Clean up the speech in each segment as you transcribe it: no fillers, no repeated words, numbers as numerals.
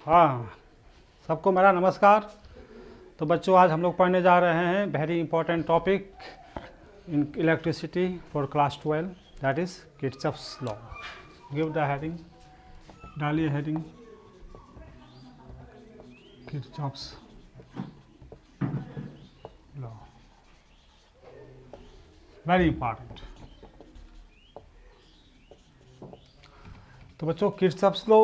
हाँ, सबको मेरा नमस्कार। तो बच्चों, आज हम लोग पढ़ने जा रहे हैं very important topic in electricity for class 12, that is Kirchhoff's law. Give the heading, डालिए heading, Kirchhoff's law, very important. तो बच्चों, किरचॉफ्स लॉ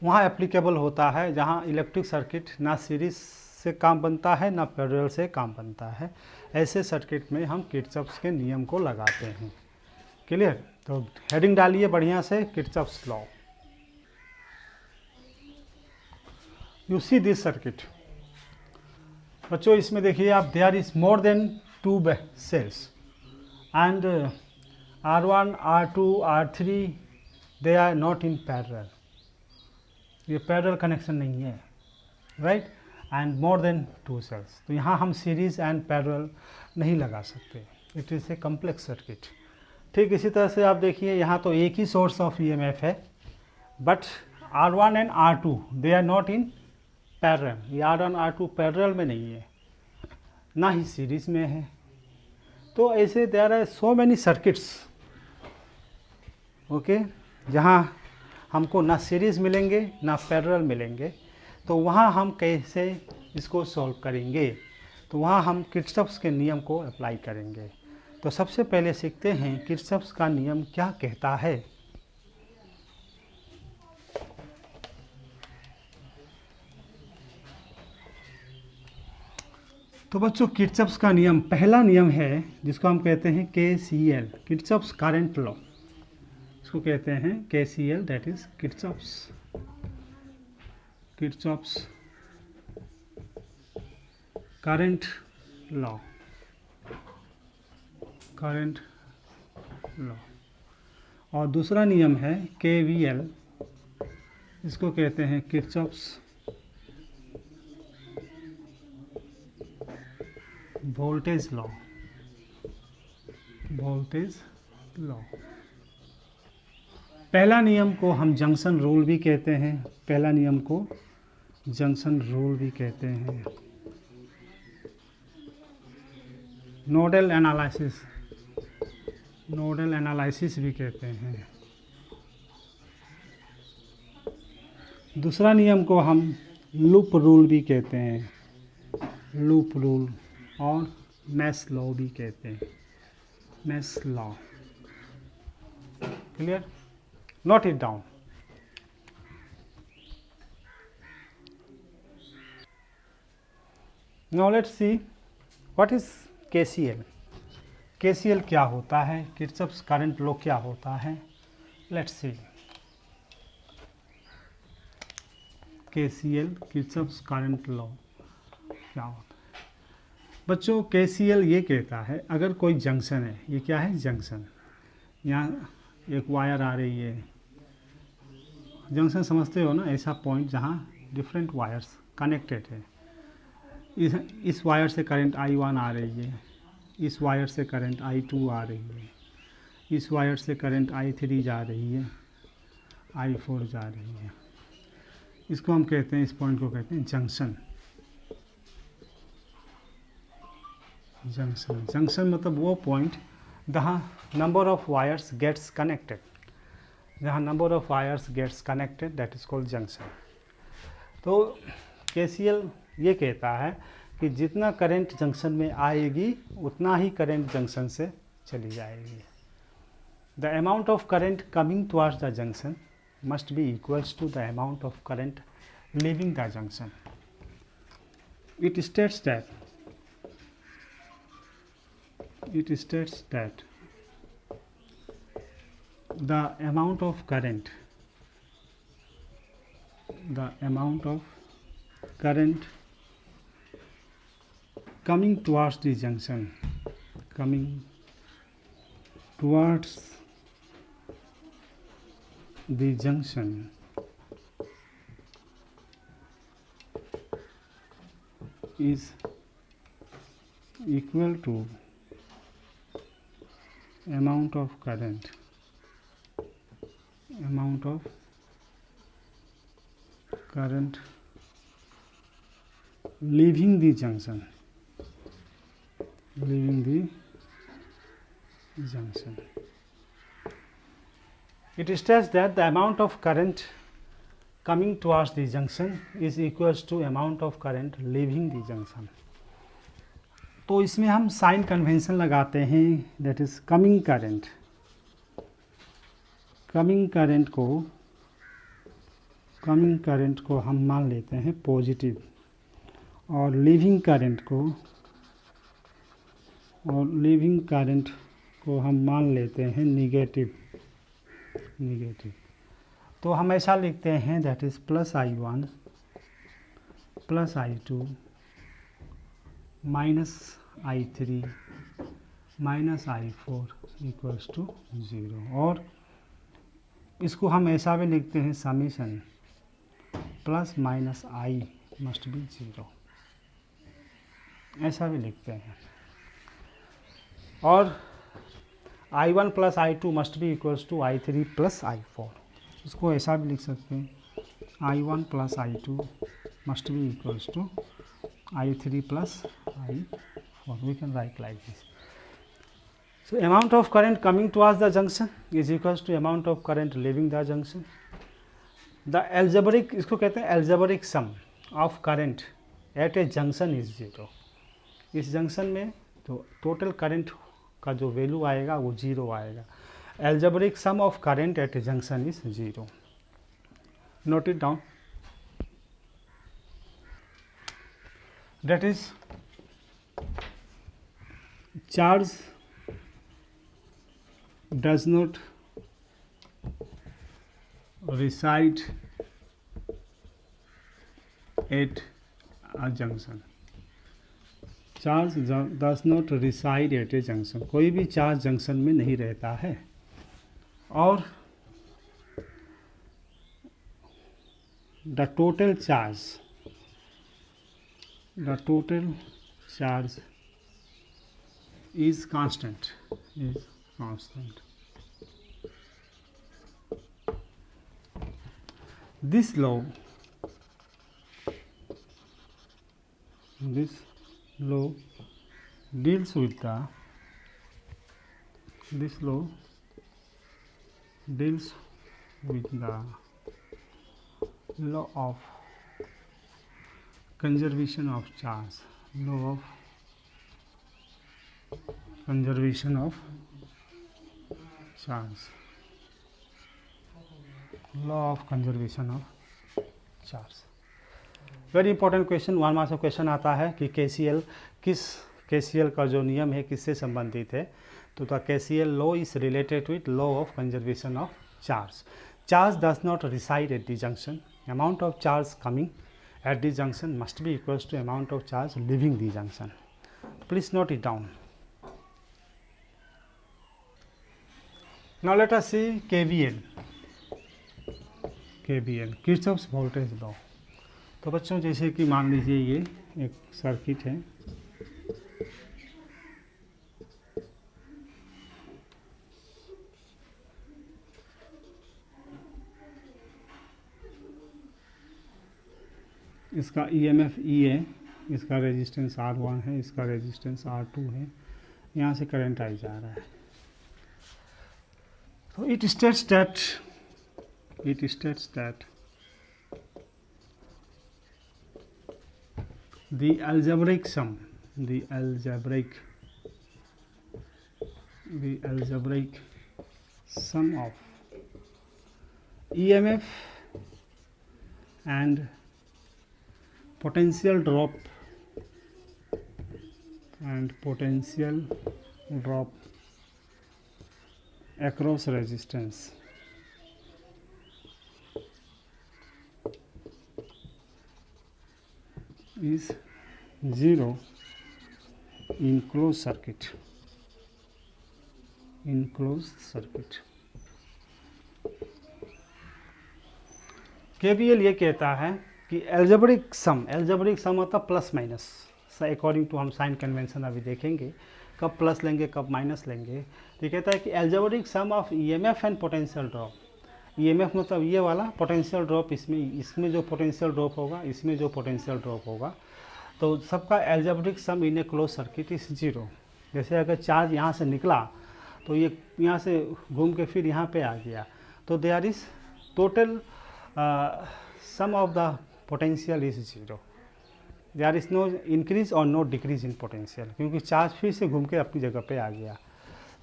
वहाँ एप्लीकेबल होता है जहाँ इलेक्ट्रिक सर्किट ना सीरीज से काम बनता है ना पैरेलल से काम बनता है। ऐसे सर्किट में हम किरचॉफ्स के नियम को लगाते हैं। क्लियर? तो हेडिंग डालिए बढ़िया से, Kirchhoff's law. You see this circuit. बच्चों, इसमें देखिए आप, there is more than 2 cells and R1, R2, R3 they are not in parallel. ये पैरेलल कनेक्शन नहीं है, right? And more than 2 cells, तो यहाँ हम सीरीज एंड पैरेलल नहीं लगा सकते। It is a complex circuit. ठीक इसी तरह से आप देखिए, यहाँ तो एक ही सोर्स ऑफ EMF है, but R1 and R2 they are not in parallel. ये R1 R2 पैरेलल में नहीं है, ना ही सीरीज में है। तो ऐसे there are so many circuits, okay, जहाँ हमको ना सीरीज़ मिलेंगे ना पैरेलल मिलेंगे। तो वहाँ हम कैसे इसको सॉल्व करेंगे? तो वहाँ हम किरचॉफ्स के नियम को अप्लाई करेंगे। तो सबसे पहले सीखते हैं किरचॉफ्स का नियम क्या कहता है। तो बच्चों, किरचॉफ्स का नियम, पहला नियम है जिसको हम कहते हैं KCL, किरचॉफ्स करंट लॉ। इसको कहते हैं KCL, that is Kirchhoff's current law. और दूसरा नियम है KVL, इसको कहते हैं किरचॉफ्स वोल्टेज लॉ। पहला नियम को हम जंक्शन रूल भी कहते हैं। पहला नियम को जंक्शन रूल भी कहते हैं। नोडल एनालिसिस भी कहते हैं। दूसरा नियम को हम लूप रूल भी कहते हैं, लूप रूल, और मैश लॉ भी कहते हैं, mesh law. Clear? Note it down. Now let's see what is KCL। KCL क्या होता है? किरचॉफ्स करंट लॉ क्या होता है? Let's see. KCL, Kirchhoff's current law क्या होता है? बच्चों, KCL ये कहता है, अगर कोई जंक्शन है, ये क्या है? जंक्शन। यहाँ एक वायर आ रही है, जंक्शन समझते हो ना, ऐसा पॉइंट जहाँ डिफरेंट वायर्स कनेक्टेड है। इस वायर से करंट I1 आ रही है, इस वायर से करंट I2 आ रही है, इस वायर से करंट I3 जा रही है, I4 जा रही है। इसको हम कहते हैं, इस पॉइंट को कहते हैं जंक्शन। जंक्शन मतलब वो पॉइंट जहाँ number of wires gets connected, that is called junction. तो KCL ये कहता है कि जितना करंट जंक्शन में आएगी उतना ही करंट जंक्शन से चली जाएगी। The amount of current coming towards the junction must be equals to the amount of current leaving the junction. It states that the amount of current coming towards the junction is equal to amount of current current leaving the junction, it states that the amount of current coming towards the junction is equals to amount of current leaving the junction. तो इसमें हम sign convention लगाते हैं, that is coming current को हम मान लेते हैं पॉजिटिव, और लीविंग करंट को हम मान लेते हैं निगेटिव। तो हम ऐसा लिखते हैं, that is +I1 +I2 -I3 -I4 = 0। और इसको हम ऐसा भी लिखते हैं, समीशन +-I मस्ट बी 0, ऐसा भी लिखते हैं। और I1 + I2 must be equals to I3 + I4, इसको ऐसा भी लिख सकते हैं, I1 + I2 must be equals to I3 + I4, we can write like this. So amount of current coming towards the junction is equals to amount of current leaving the junction. The algebraic, इसको कहते हैं algebraic sum of current at a junction is 0. इस junction में तो total current का जो value आएगा वो 0 आएगा। algebraic sum of current at a junction is 0. Note it down. That is, charge does not reside at a junction. Charge does not reside at a junction, कोई भी charge junction में नहीं रहता है। और the total charge is constant, This law deals with the law of conservation of charge, law of conservation of charge, law of conservation of charge। Very important question, 1 marks का question आता है कि KCL का जो नियम है किससे संबंधित है। तो the KCL law is related with law of conservation of charge. Charge does not reside at the junction, amount of charge coming at the junction must be equals to amount of charge leaving the junction. Please note it down. Now let us see KVL, Kirchhoff's voltage law। तो बच्चों जैसे कि मान लीजिए ये एक circuit है, इसका EMF E है, इसका रेजिस्टेंस R1 है, इसका रेजिस्टेंस R2 है, यहाँ से करंट आई जा रहा है। तो it states that the algebraic sum of EMF and potential drop across resistance is 0 in closed circuit, KVL ये कहता है कि एल्जेब्रिक सम मतलब प्लस माइनस, अकॉर्डिंग टू हम साइन कन्वेंशन अभी देखेंगे कब प्लस लेंगे कब माइनस लेंगे। तो ये कहता है कि algebraic sum of EMF and potential drop EMF मतलब ये वाला पोटेंशियल ड्रॉप, इसमें जो पोटेंशियल ड्रॉप होगा, इसमें जो पोटेंशियल ड्रॉप होगा, तो सबका algebraic sum in A close circuit is 0। जैसे अगर चार्ज यहाँ से निकला तो ये यहाँ से घूम के फिर यहाँ पे आ गया, तो there is total sum of the potential is 0। There is no increase और नो डिक्रीज इन पोटेंशियल, क्योंकि चार्ज फिर से घूम के अपनी जगह पे आ गया।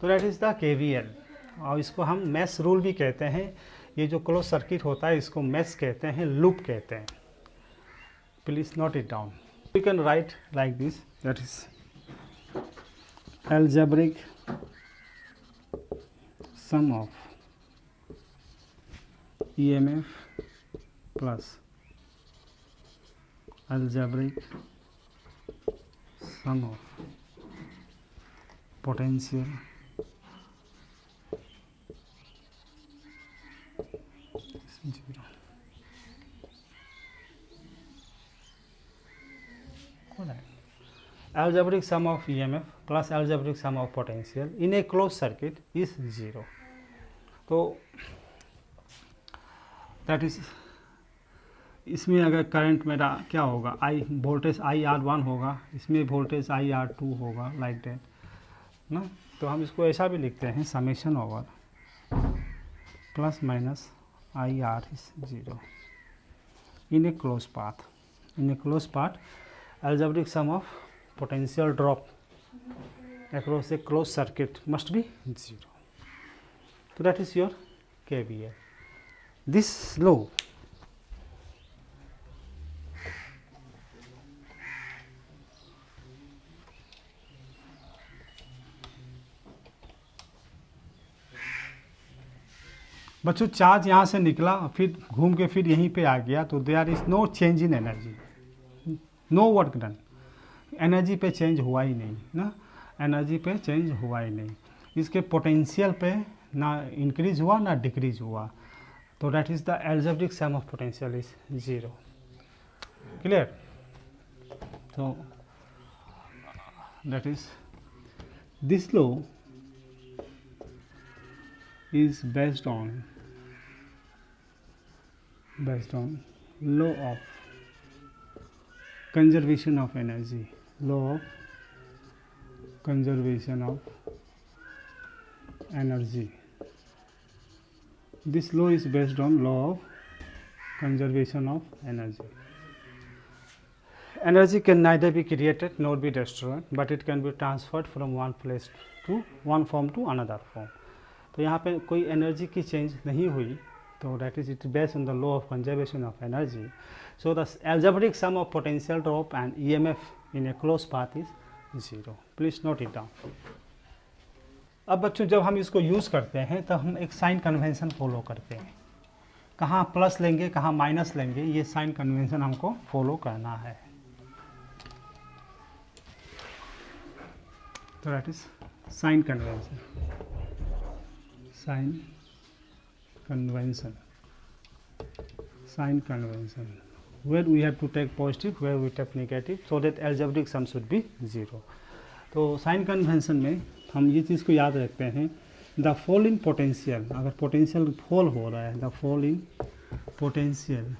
तो दैट इज़ द केवीएल, और इसको हम मेश रूल भी कहते हैं। ये जो क्लोज सर्किट होता है इसको मेश कहते हैं, लूप कहते हैं। Please note it down. You can write like this, that is algebraic sum of EMF plus algebraic sum of potential is 0. Algebraic sum of EMF plus algebraic sum of potential in a closed circuit is 0. तो that is, इसमें अगर current मेरा क्या होगा, voltage IR1 होगा, इसमें voltage IR2 होगा, like that ना। तो हम इसको ऐसा भी लिखते हैं, summation over plus minus IR is 0 in A close path. In A close path algebraic sum of potential drop across a closed circuit must be 0. So that is your KVL. This law बच्चों, charge यहाँ से निकला फिर घूम के फिर यहीं पे आ गया, तो there is no change in energy, no work done. Energy पे चेंज हुआ ही नहीं ना, एनर्जी पे चेंज हुआ ही नहीं। इसके पोटेंशियल पे ना इंक्रीज हुआ ना डिक्रीज हुआ, तो that is the algebraic sum of potential is 0। Clear? तो that is this law is based on law of conservation of energy, law of conservation of energy. This law is based on law of conservation of energy. Energy can neither be created nor be destroyed, but it can be transferred from one place to one form to another form. तो यहाँ पे कोई energy की change नहीं हुई, तो that is it based on the law of conservation of energy. So the algebraic sum of potential drop and EMF in A close path is 0। Please note it down. अब बच्चों, जब हम इसको use करते हैं तो हम एक साइन कन्वेंशन फॉलो करते हैं। कहाँ प्लस लेंगे कहाँ माइनस लेंगे, ये साइन कन्वेंशन हमको फॉलो करना है। तो that is sine convention, sign convention where we have to take positive, where we take negative, so that algebraic sum should be 0. तो साइन कन्वेंशन में हम ये चीज़ को याद रखते हैं, द फॉल इन पोटेंशियल, अगर पोटेंशियल फॉल हो रहा है, the fall in potential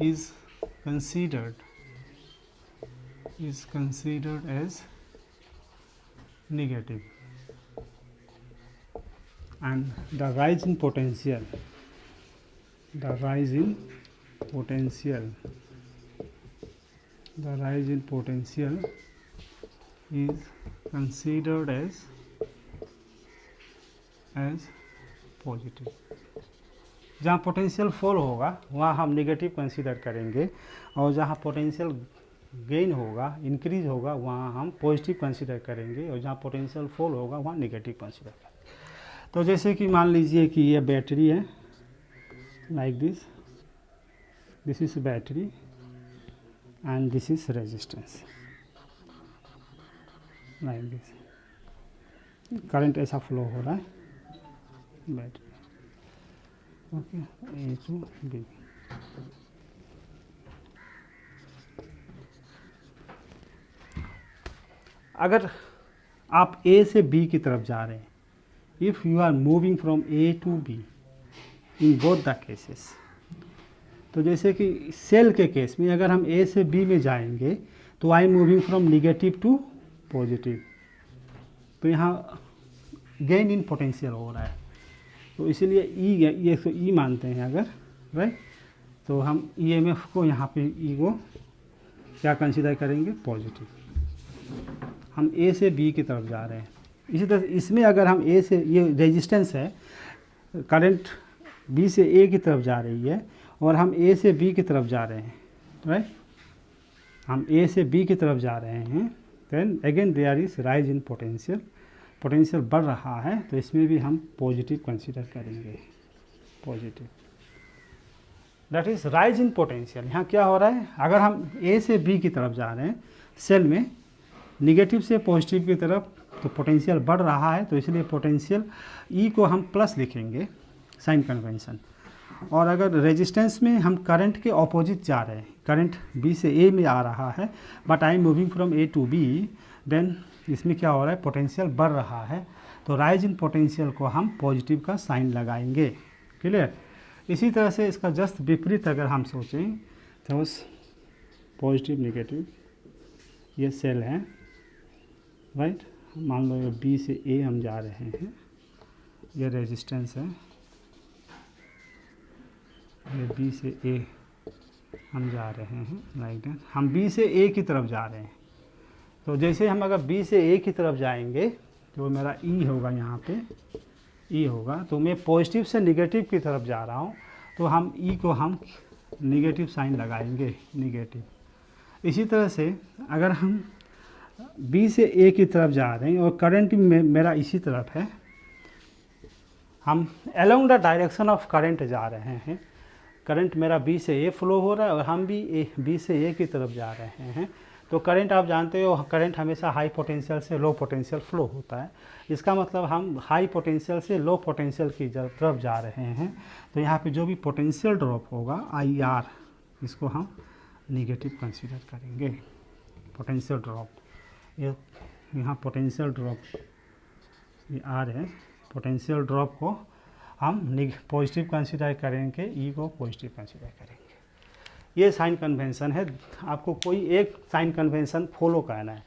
is considered as negative, and the rise in potential is considered as positive. जहाँ पोटेंशियल फॉल होगा वहाँ हम नेगेटिव कंसीडर करेंगे, और जहाँ पोटेंशियल गेन होगा, इंक्रीज होगा, वहाँ हम पॉजिटिव कंसीडर करेंगे, और जहाँ पोटेंशियल फॉल होगा वहाँ नेगेटिव कंसीडर करेंगे। तो जैसे कि मान लीजिए कि ये बैटरी है, like this is battery and this is resistance, like this. Current ऐसा फ्लो हो रहा है battery, okay, A to B. अगर आप ए से बी की तरफ जा रहे हैं, if you are moving from A to B in both the cases, तो जैसे कि सेल के केस में अगर हम A से B में जाएंगे तो I moving from negative to positive, तो यहाँ गेन इन पोटेंशियल हो रहा है, तो इसीलिए ये तो ई मानते हैं अगर, राइट, तो हम EMF को यहाँ पे ई को क्या कंसीडर करेंगे, पॉजिटिव। हम A से B की तरफ जा रहे हैं। इसी तरह इसमें अगर हम A से, ये रेजिस्टेंस है, करंट B से A की तरफ जा रही है और हम A से B की तरफ जा रहे हैं, राइट, हम A से B की तरफ जा रहे हैं, then again there is rise in potential, potential बढ़ रहा है, तो इसमें भी हम पॉजिटिव कंसीडर करेंगे, positive, that is rise in potential. यहाँ क्या हो रहा है, अगर हम A से B की तरफ जा रहे हैं सेल में, निगेटिव से पॉजिटिव की तरफ, तो पोटेंशियल बढ़ रहा है, तो इसलिए पोटेंशियल E को हम प्लस लिखेंगे, साइन कन्वेंशन। और अगर रेजिस्टेंस में हम करंट के ऑपोजिट जा रहे हैं, करंट B से A में आ रहा है but I am moving from A to B, then इसमें क्या हो रहा है, पोटेंशियल बढ़ रहा है, तो राइज इन पोटेंशियल को हम पॉजिटिव का साइन लगाएंगे, क्लियर। इसी तरह से इसका जस्ट विपरीत अगर हम सोचें तो पॉजिटिव नेगेटिव, ये सेल है, राइट, मान लो ये B से A हम जा रहे हैं, ये रेजिस्टेंस है, ये B से A हम जा रहे हैं, लाइक दैट, हम B से A की तरफ जा रहे हैं, तो जैसे हम अगर B से A की तरफ जाएंगे तो मेरा E होगा, यहाँ पे E होगा, तो मैं पॉजिटिव से निगेटिव की तरफ जा रहा हूँ, तो हम E को हम निगेटिव साइन लगाएंगे, निगेटिव। इसी तरह से अगर हम B से A की तरफ जा रहे हैं और करंट में मेरा इसी तरफ है, हम along the direction of current जा रहे हैं, करंट मेरा B से A फ्लो हो रहा है और हम भी B से A की तरफ जा रहे हैं, तो करंट आप जानते हो, करंट हमेशा हाई पोटेंशियल से लो पोटेंशियल फ्लो होता है, इसका मतलब हम हाई पोटेंशियल से लो पोटेंशियल की तरफ जा रहे हैं, तो यहाँ पे जो भी पोटेंशियल ड्रॉप होगा IR, इसको हम निगेटिव कंसीडर करेंगे, पोटेंशियल ड्रॉप, ये यहाँ पोटेंशियल ड्रॉप ये R है, पोटेंशियल ड्रॉप को हम पॉजिटिव कंसीडर करेंगे, E को पॉजिटिव कंसीडर करेंगे। ये साइन कन्वेंशन है, आपको कोई एक साइन कन्वेंशन फॉलो करना है,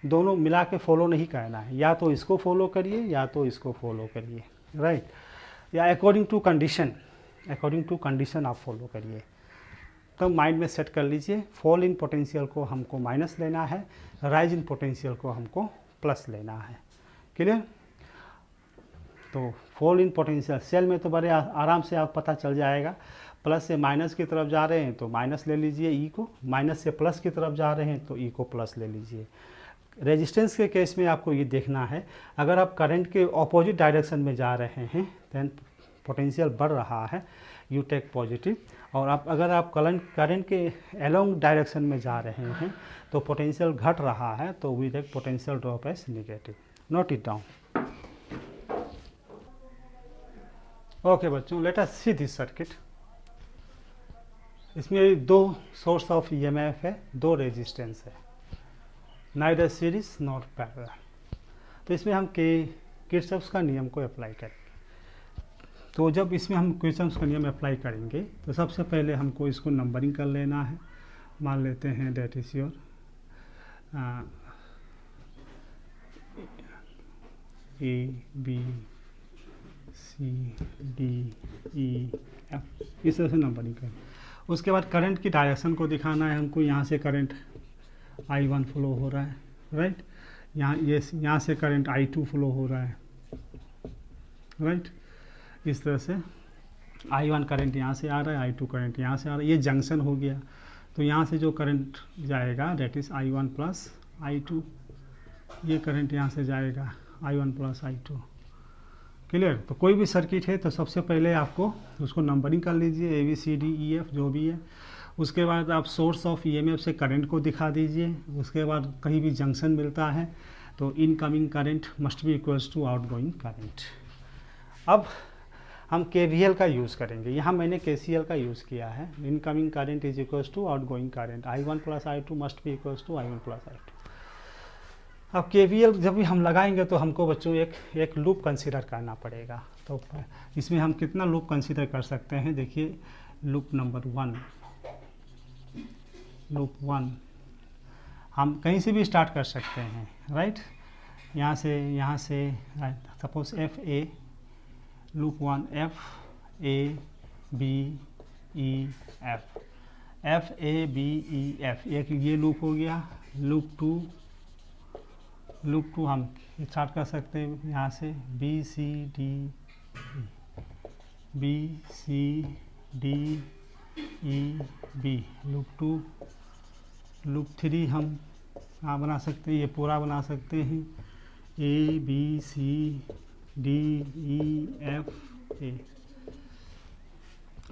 दोनों मिला के फॉलो नहीं करना है, या तो इसको फॉलो करिए या तो इसको फॉलो करिए, राइट, या according to condition, according to condition आप फॉलो करिए। तो माइंड में सेट कर लीजिए, फॉल इन पोटेंशियल को हमको माइनस लेना है, राइज इन पोटेंशियल को हमको प्लस लेना है, क्लियर। तो फॉल इन पोटेंशियल सेल में तो बड़े आराम से आप पता चल जाएगा, प्लस से माइनस की तरफ जा रहे हैं तो माइनस ले लीजिए E को, माइनस से प्लस की तरफ जा रहे हैं तो E को प्लस ले लीजिए। रेजिस्टेंस के केस में आपको ये देखना है, अगर आप करंट के ऑपोजिट डायरेक्शन में जा रहे हैं दैन पोटेंशियल बढ़ रहा है, यू टेक पॉजिटिव, और अगर आप करंट के अलोंग डायरेक्शन में जा रहे हैं तो पोटेंशियल घट रहा है, तो we take potential drop as negative. Note it down. Okay बच्चों, let us see this circuit. इसमें दो सोर्स ऑफ EMF है, दो रेजिस्टेंस है, नाइदर सीरीज नॉट पैरेलल। तो इसमें हम किरचॉफ्स का नियम को अप्लाई करेंगे। तो जब इसमें हम किरचॉफ्स का नियम अप्लाई करेंगे तो सबसे पहले हमको इसको नंबरिंग कर लेना है। मान लेते हैं दैट इज योर ABCDEF, इस तरह से नंबरिंग करें। उसके बाद करंट की डायरेक्शन को दिखाना है हमको, यहाँ से करंट I1 फ्लो हो रहा है, राइट, यहाँ से करंट I2 फ्लो हो रहा है, राइट। इस तरह से I1 करंट यहाँ से आ रहा है, I2 करंट यहाँ से आ रहा है, ये जंक्शन हो गया, तो यहाँ से जो करंट जाएगा that is I1 plus I2, ये करंट यहाँ से जाएगा I1 प्लस I2, क्लियर। तो कोई भी सर्किट है तो सबसे पहले आपको उसको नंबरिंग कर लीजिए, ABCDEF जो भी है। उसके बाद आप सोर्स ऑफ EMF से करंट को दिखा दीजिए। उसके बाद कहीं भी जंक्शन मिलता है तो incoming current must be equals to outgoing current. अब हम KVL का यूज़ करेंगे, यहाँ मैंने KCL का यूज़ किया है। Incoming current is equals to outgoing current, I1 plus I2 must be equals to I1 plus I2। अब KVL जब भी हम लगाएंगे तो हमको बच्चों एक लूप कंसीडर करना पड़ेगा। तो इसमें हम कितना लूप कंसीडर कर सकते हैं, देखिए लूप नंबर 1 हम कहीं से भी स्टार्ट कर सकते हैं, राइट। यहाँ से सपोज FA लूप 1 FABEF एक ये लूप हो गया। लूप टू हम स्टार्ट कर सकते हैं यहाँ से BCDE लूप 2। लूप 3 हम कहाँ बना सकते हैं, ये पूरा बना सकते हैं ABCDEFA।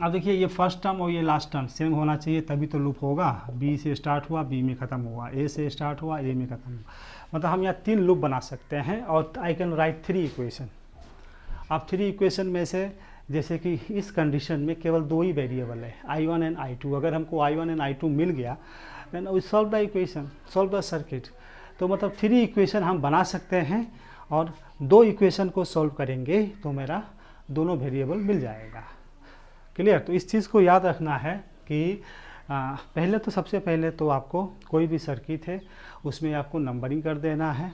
अब देखिए ये फर्स्ट टर्म और ये लास्ट टर्म सेम होना चाहिए, तभी तो लूप होगा। B से स्टार्ट हुआ B में ख़त्म हुआ, A से स्टार्ट हुआ A में ख़त्म हुआ, मतलब हम यहाँ 3 लूप बना सकते हैं। और आई कैन राइट 3 इक्वेशन। अब 3 इक्वेशन में से जैसे कि इस कंडीशन में केवल 2 ही वेरिएबल है, I1 एंड I2। अगर हमको I1 एंड I2 मिल गया then we solve the equation, solve the circuit. तो मतलब 3 इक्वेशन हम बना सकते हैं और 2 इक्वेशन को सॉल्व करेंगे तो मेरा दोनों वेरिएबल मिल जाएगा। क्लियर। तो इस चीज़ को याद रखना है कि सबसे पहले तो आपको कोई भी सर्किट है उसमें आपको नंबरिंग कर देना है,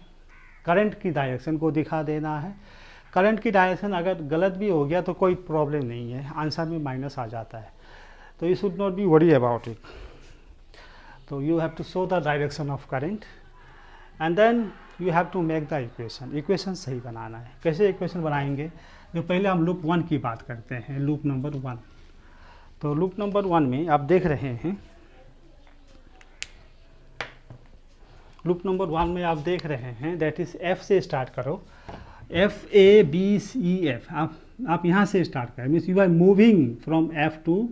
करंट की डायरेक्शन को दिखा देना है। करंट की डायरेक्शन अगर गलत भी हो गया तो कोई प्रॉब्लम नहीं है, आंसर में माइनस आ जाता है, तो you should not be worry about it. तो you have to show the direction of current and then you have to make the equation सही बनाना है। कैसे इक्वेशन बनाएंगे, जो पहले हम लूप 1 की बात करते हैं, लूप नंबर 1। तो लूप नंबर 1 में आप देख रहे हैं, लूप नंबर 1 में आप देख रहे हैं दैट इज F से स्टार्ट करो, FABEF आप यहाँ से स्टार्ट करें, means you are moving from F to,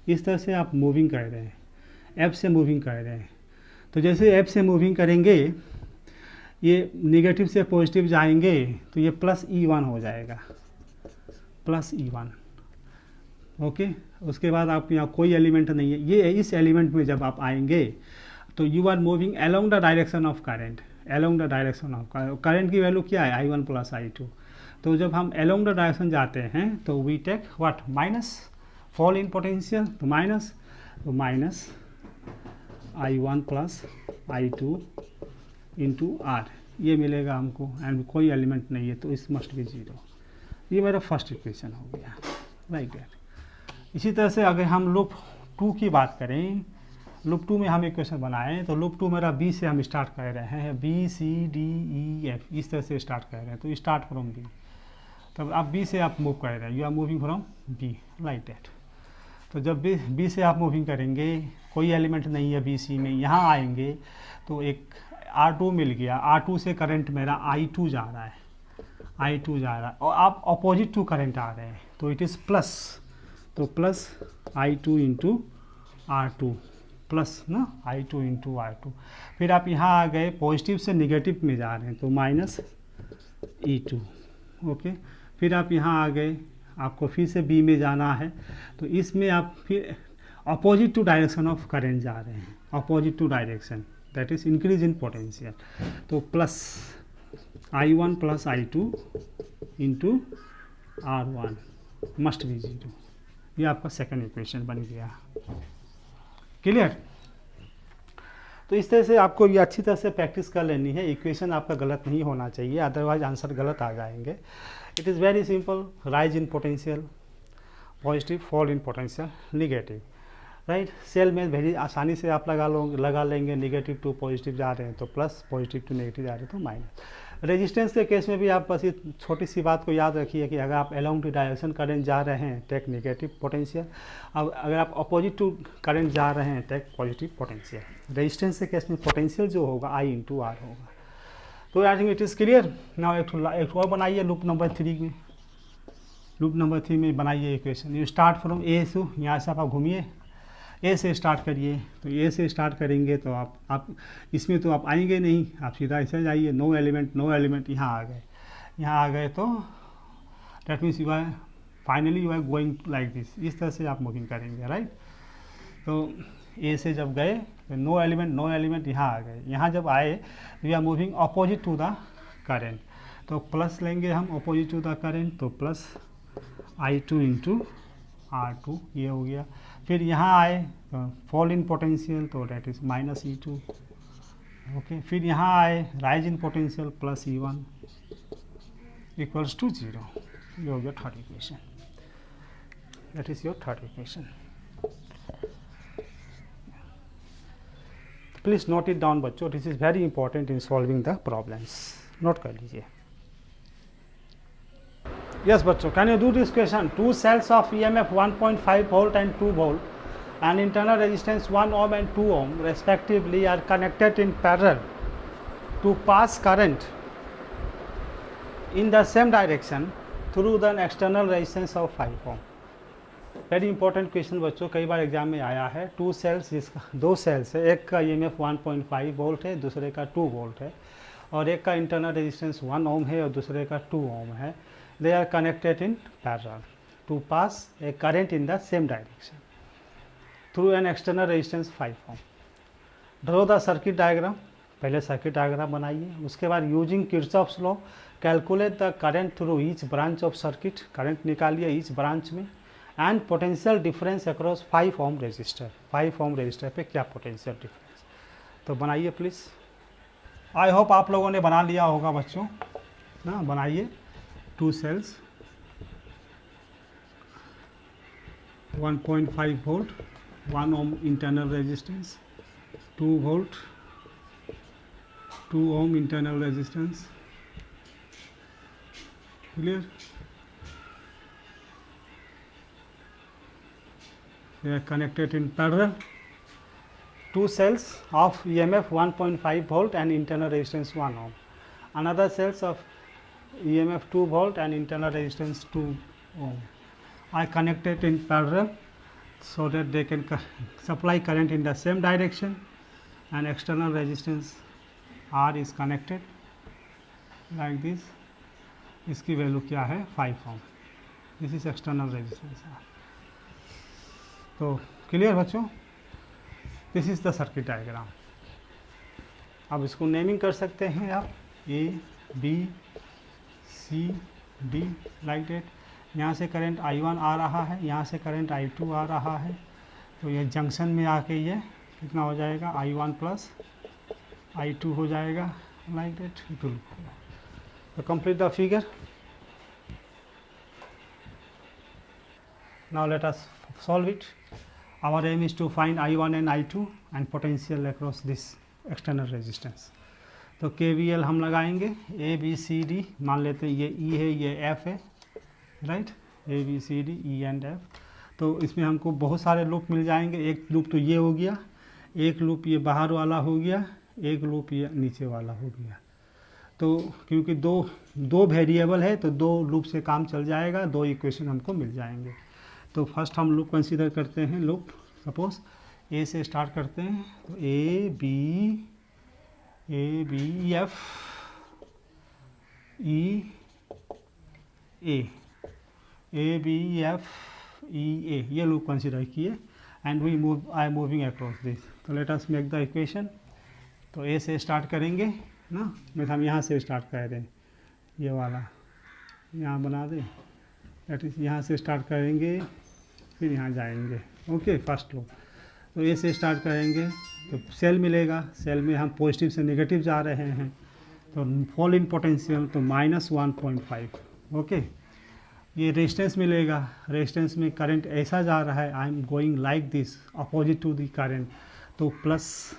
इस तरह से आप मूविंग कर रहे हैं, F से मूविंग कर रहे हैं। तो जैसे F से मूविंग करेंगे, ये नेगेटिव से पॉजिटिव जाएंगे तो ये प्लस E1 हो जाएगा, प्लस E1। ओके। उसके बाद आप यहाँ कोई एलिमेंट नहीं है, ये इस एलिमेंट में जब आप आएंगे तो you are moving along the direction of current, along the direction of current की वैल्यू क्या है I1 प्लस I2। तो जब हम अलोंग द डायरेक्शन जाते हैं तो we take what, minus, fall in potential, तो minus I1 plus I2 into R ये मिलेगा हमको, एंड कोई एलिमेंट नहीं है तो इस मस्ट बी 0। ये मेरा फर्स्ट इक्वेशन हो गया, लाइक दैट। इसी तरह से अगर हम लूप 2 की बात करें, लूप 2 में हम इक्वेशन बनाएं तो लूप 2 मेरा B से हम स्टार्ट कर रहे हैं, BCDEF इस तरह से स्टार्ट कर रहे हैं, तो स्टार्ट फ्रॉम B। तब आप B से आप मूव कर रहे हैं, you are moving from B, like that. तो जब B से आप मूविंग करेंगे, कोई एलिमेंट नहीं है BC में, यहाँ आएंगे तो एक R2 मिल गया, R2 से करंट मेरा I2 जा रहा है, और आप अपोजिट टू करंट आ रहे हैं तो इट इज़ प्लस, तो plus I2 into R2, plus ना I2 इंटू R2। फिर आप यहाँ आ गए, पॉजिटिव से निगेटिव में जा रहे हैं तो माइनस E2। ओके। फिर आप यहाँ आ गए, आपको फिर से B में जाना है तो इसमें आप फिर opposite to direction of current जा रहे हैं, opposite to direction, that is increase in potential, तो plus I1 plus I2 into R1 must be 0। ये आपका सेकंड इक्वेशन बन गया। क्लियर। तो इस तरह से आपको ये अच्छी तरह से प्रैक्टिस कर लेनी है, इक्वेशन आपका गलत नहीं होना चाहिए, अदरवाइज आंसर गलत आ जाएंगे। It is very simple, rise in potential positive, fall in potential negative, right. Cell में वेरी आसानी से आप लगा लेंगे, निगेटिव टू पॉजिटिव जा रहे हैं तो प्लस, पॉजिटिव टू नेगेटिव जा रहे हैं तो माइनस। रेजिस्टेंस के केस में भी आप बस ये छोटी सी बात को याद रखिए कि अगर आप अलोंग टू डायरेक्शन करंट जा रहे हैं टेक नेगेटिव पोटेंशियल, अब अगर आप अपोजिट टू करंट जा रहे हैं टेक पॉजिटिव पोटेंशियल। रेजिस्टेंस के केस में पोटेंशियल जो होगा I इंटू R होगा। तो I think it is clear. Now एक और बनाइए लूप नंबर 3 में, लूप नंबर 3 में बनाइए equation. You start from A से, यहाँ से आप घूमिए, A से स्टार्ट करिए। तो A से स्टार्ट करेंगे तो आप इसमें तो आप आएंगे नहीं, आप सीधा ऐसे जाइए, नो एलिमेंट यहाँ आ गए तो that means you are finally you are going like this, इस तरह से आप मूविंग करेंगे, राइट। तो ए से जब गए तो नो एलिमेंट यहाँ आ गए, यहाँ जब आए we are moving opposite to the current, तो प्लस लेंगे हम अपोजिट टू द करेंट, तो प्लस I2 इंटू R2 ये हो गया। फिर यहाँ आए तो फॉल इन पोटेंशियल, तो that is minus E2, okay. फिर यहाँ आए rise in potential plus E1 equals to 0, ये हो गया third equation, that is your third equation. Please note it down बच्चों, this is very important in solving the problems, note कर लीजिए। Yes बच्चों, can you do this question? Two cells of EMF 1.5 volt and 2 volt and internal resistance 1 ohm and 2 ohm respectively are connected in parallel to pass current in the same direction through the external resistance of 5 ohm. Very important question बच्चों, कई बार exam में आया है। To sales, जिसका दो sales है, एक का EMF 1.5 वोल्ट है, दूसरे का 2 वोल्ट है, और एक का इंटरनल रेजिस्टेंस 1 ओम है और दूसरे का 2 ओम है। They are connected in parallel to pass a current in the same direction through an external resistance 5 ohm. Draw the circuit diagram, पहले सर्किट डायग्राम बनाइए, उसके बाद using Kirchhoff's law calculate the current through each branch of circuit, current निकालिए each branch में, and potential difference across 5 ohm resistor, 5 ohm resistor पे क्या potential difference, तो बनाइए प्लीज़। आई होप आप लोगों ने बना लिया होगा बच्चों ना, बनाइए। Two cells 1.5 volt, 1 ohm internal resistance, 2 volt, 2 ohm internal resistance, clear. They are connected in parallel. Two cells of EMF 1.5 volt and internal resistance 1 ohm. Another cells of EMF 2 volt and internal resistance 2 ohm are connected in parallel so that they can supply current in the same direction, and external resistance R is connected like this. इसकी value क्या है 5 ohm. This is external resistance R. तो clear बच्चों, this is the circuit diagram. अब इसको naming कर सकते हैं आप A, B, C, D like that. यहाँ से करंट I1 आ रहा है, यहाँ से करंट I2 आ रहा है, तो ये जंक्शन में आके ये कितना हो जाएगा I1 प्लस I2 हो जाएगा लाइक डेट। तो complete the figure. Now let us solve it. Our aim is to find I1 and I2 and potential across this external resistance. तो KVL हम लगाएंगे A B C D, मान लेते हैं ये E है, ये F है, right, A B C D E and F। तो इसमें हमको बहुत सारे लूप मिल जाएंगे। एक लूप तो ये हो गया, एक लूप ये बाहर वाला हो गया, एक लूप ये नीचे वाला हो गया। तो क्योंकि दो वेरिएबल है तो दो लूप से काम चल जाएगा, दो इक्वेशन हमको मिल जाएंगे। तो फर्स्ट हम लूप कंसीडर करते हैं। लूप सपोज ए से स्टार्ट करते हैं, तो A B F E A, ये लूप कंसीडर किए and we move, I moving across this. तो let us make the equation. तो ए से स्टार्ट करेंगे ना, मैं हम यहाँ से स्टार्ट कर रहे हैं, ये वाला यहाँ बना दें, दैट इज यहाँ से स्टार्ट करेंगे फिर यहाँ जाएंगे, ओके। फर्स्ट लूप तो ए से स्टार्ट करेंगे तो सेल मिलेगा, सेल में हम पॉजिटिव से नेगेटिव जा रहे हैं, तो फॉल इन पोटेंशियल तो -1.5, ओके। ये रेजिस्टेंस मिलेगा, रेजिस्टेंस में करंट ऐसा जा रहा है, I am going like this opposite to the current, तो प्लस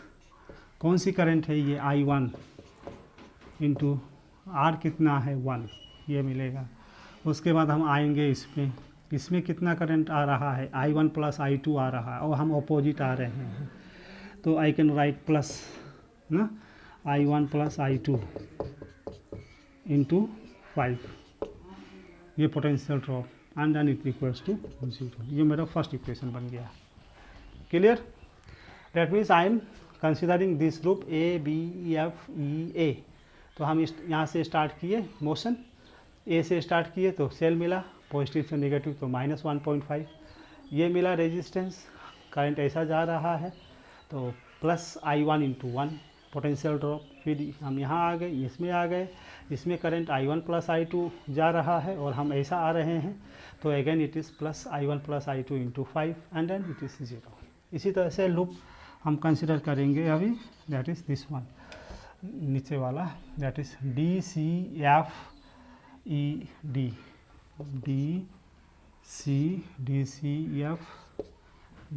कौन सी करंट है ये I1 इंटू R कितना है 1, ये मिलेगा। उसके बाद हम आएंगे इसमें कितना करंट आ रहा है I1 प्लस I2 आ रहा है और हम अपोजिट आ रहे हैं, तो आई कैन राइट प्लस ना I1 प्लस I2 इंटू 5, ये potential drop and then it equals to 0। ये मेरा फर्स्ट इक्वेशन बन गया, clear. That means I am considering this loop A B F E A। तो हम यहाँ से स्टार्ट किए मोशन, ए से स्टार्ट किए तो सेल मिला, पॉजिटिव से नेगेटिव तो -1.5, ये मिला रेजिस्टेंस, करंट ऐसा जा रहा है, तो plus I1 into 1 potential drop, फिर हम यहाँ आ गए, इसमें आ गए, इसमें करंट I1 प्लस I2 जा रहा है और हम ऐसा आ रहे हैं, तो again it is plus I1 plus I2 into 5 and then it is 0। इसी तरह से लूप हम कंसिडर करेंगे अभी, दैट इज़ दिस वन, नीचे वाला, that is DCFED,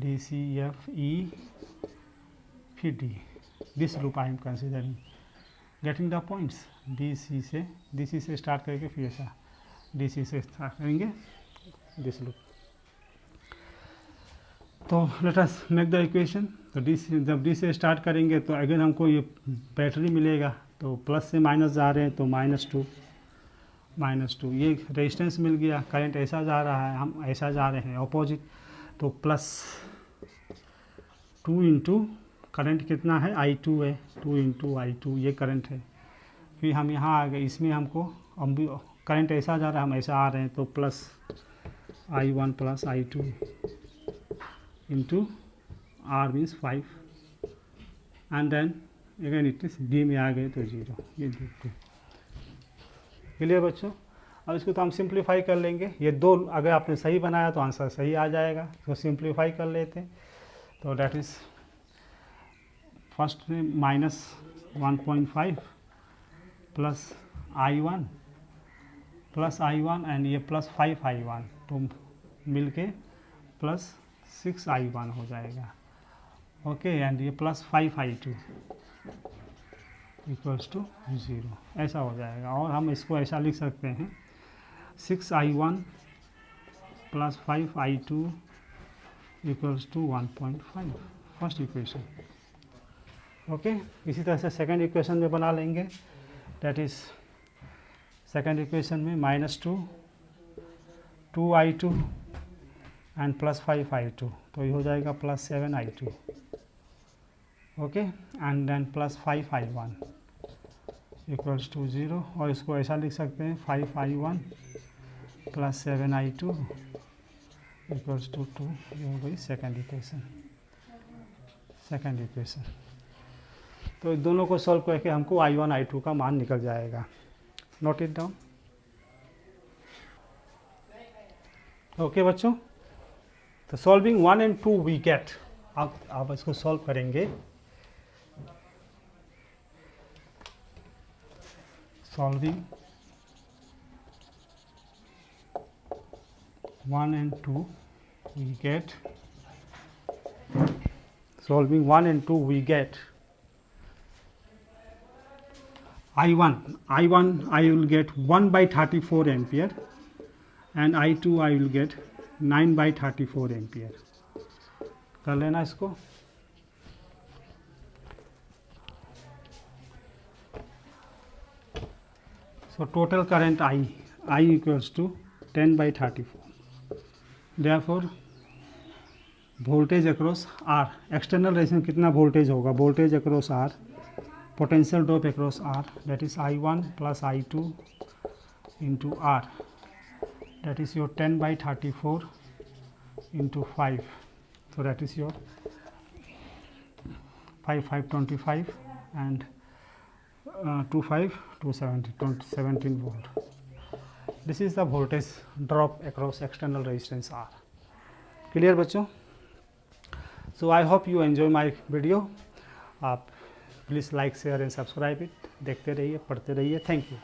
DCFED, this loop I am considering, getting the points. DC से start करके फिर ऐसा DC से स्टार्ट करेंगे दिस लूप। तो let us make the equation. तो जब DC से स्टार्ट करेंगे तो अगेन हमको ये बैटरी मिलेगा, तो प्लस से माइनस जा रहे हैं तो -2, ये रेजिस्टेंस मिल गया, करंट ऐसा जा रहा है, हम ऐसा जा रहे हैं अपोजिट, तो +2 इंटू करंट कितना है, I2 है, 2 इंटू I2 ये करंट है। फिर हम यहाँ आ गए, इसमें हमको अब भी करंट ऐसा जा रहा है, हम ऐसा आ रहे हैं, तो plus I1 plus I2 into R means 5 and then again it is D में आ गए तो 0, ये 2। क्लियर बच्चों? अब इसको तो हम सिंप्लीफाई कर लेंगे, ये 2 अगर आपने सही बनाया तो आंसर सही आ जाएगा, तो सिंप्लीफाई कर लेते हैं। तो डैट इज़ फर्स्ट में -1.5 प्लस I1 एंड ये प्लस 5I1, तो मिल के प्लस 6I1 हो जाएगा, ओके, एंड ये प्लस 5I2 इक्वल्स टू 0, ऐसा हो जाएगा। और हम इसको ऐसा लिख सकते हैं 6I1 plus 5I2 equals to 1.5, first equation, okay. इसी तरह से सेकंड इक्वेशन में बना लेंगे, दैट इज़ सेकंड इक्वेशन में -2I2 एंड प्लस 5I2, तो ये हो जाएगा plus 7I2, okay, and then plus 5I1 equals to 0, और इसको ऐसा लिख सकते हैं 5I1 plus 7I2 equals to 2, ये हो गई सेकंड इक्वेशन। तो इन दोनों को सॉल्व करके हमको I1 I2 का मान निकल जाएगा। नोट इट डाउन, ओके बच्चों। तो सॉल्विंग 1 and 2 वी गेट, आप इसको सॉल्व करेंगे, solving 1 and 2 we get, solving 1 and 2 we get I1 I will get 1/34 ampere and I2 I will get 9/34 ampere। कर लेना इसको, so total current I equals to 10/34, therefore voltage across R, external resistance कितना voltage होगा, voltage across R, potential drop across R, that is I1 plus I2 into R, that is your 10/34 into 5, so that is your 5/5 and 2/5 volt. This is the voltage drop across external resistance R. Clear बच्चों? So I hope you enjoy my video. आप please like share and subscribe it, देखते रहिए, पढ़ते रहिए। Thank you.